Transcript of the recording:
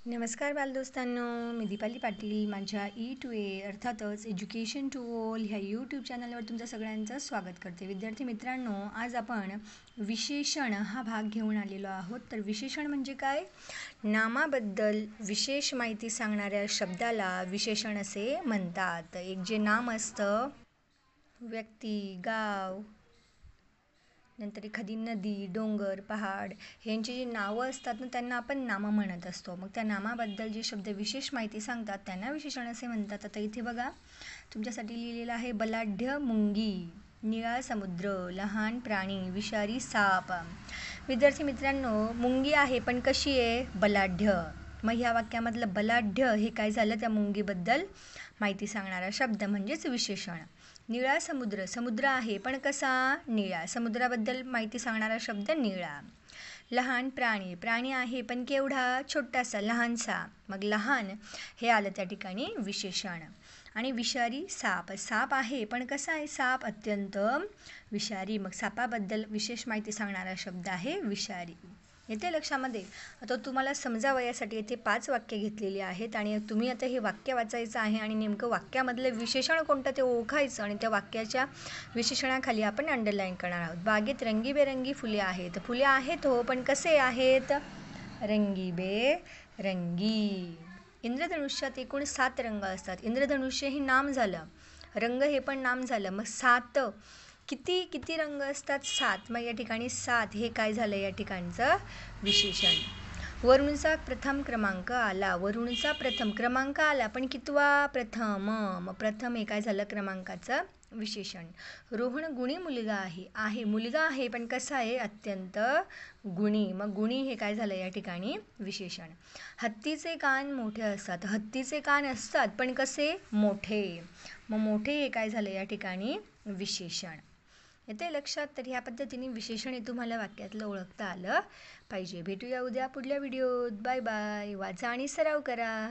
नमस्कार बालदोस्तांनो, मी दीपाली पाटील. माझ्या E2A अर्थातच एज्युकेशन टू ऑल ह्या यूट्यूब चॅनलवर तुमचं सगळ्यांचं स्वागत करते. विद्यार्थी मित्रांनो, आज आपण विशेषण हा भाग घेऊन आलेलो आहोत. तर विशेषण म्हणजे काय? नामाबद्दल विशेष माहिती सांगणाऱ्या शब्दाला विशेषण असे म्हणतात. एक जे नाम असतं, व्यक्ती, गाव, नंतर एखादी नदी, डोंगर, पहाड ह्यांची जी नावं असतात ना, त्यांना आपण नामं म्हणत असतो. मग त्या नामाबद्दल जे शब्द विशेष माहिती सांगतात त्यांना विशेषण असे म्हणतात. आता इथे बघा, तुमच्यासाठी लिहिलेलं आहे बलाढ्य मुंगी, निळा समुद्र, लहान प्राणी, विषारी साप. विद्यार्थी मित्रांनो, मुंगी आहे पण कशी आहे? बलाढ्य. मग ह्या वाक्यामधलं बलाढ्य हे काय झालं? त्या मुंगीबद्दल माहिती सांगणारा शब्द म्हणजेच विशेषण. निळा समुद्र, समुद्र आहे पण कसा? निळा. समुद्राबद्दल माहिती सांगणारा शब्द निळा. लहान प्राणी, प्राणी आहे पण केवढा? छोटासा, लहानसा. मग लहान हे आलं त्या ठिकाणी विशेषण. आणि विषारी साप, साप आहे पण कसा आहे साप? अत्यंत विषारी. मग सापाबद्दल विशेष माहिती सांगणारा शब्द आहे विषारी. येते लक्षामध्ये? आता तुम्हाला समजावं यासाठी येथे 5 वाक्य घेतलेली आहेत आणि तुम्ही आता हे वाक्य वाचायचं आहे आणि नेमकं वाक्यामधलं विशेषण कोणतं ते ओळखायचं आणि त्या वाक्याच्या विशेषणाखाली आपण अंडरलाईन करणार आहोत. बागेत रंगीबेरंगी फुले आहेत. फुले आहेत हो, पण कसे आहेत? रंगीबेरंगी. इंद्रधनुष्यात एकूण 7 रंग असतात. इंद्रधनुष्य हे नाम झालं, रंग हे पण नाम झालं. मग 7 किती रंग असतात? 7. मग या ठिकाणी 7 हे काय झालं या ठिकाणचं विशेषण. वरुणचा प्रथम क्रमांक आला. वरुणचा प्रथम क्रमांक आला पण कितवा? प्रथम. मग प्रथम हे काय झालं? क्रमांकाचं विशेषण. रोहन गुणी मुलगा आहे. मुलगा आहे पण कसा आहे? अत्यंत गुणी. मग गुणी हे काय झालं या ठिकाणी विशेषण. हत्तीचे कान मोठे असतात. हत्तीचे कान असतात पण कसे? मोठे. मग मोठे हे काय झालं या ठिकाणी विशेषण. येते लक्षात? तर ह्या पद्धतीने विशेषण हे तुम्हाला वाक्यातलं ओळखता आलं पाहिजे. भेटूया उद्या पुढल्या व्हिडिओत. Bye bye. वाचा आणि सराव करा.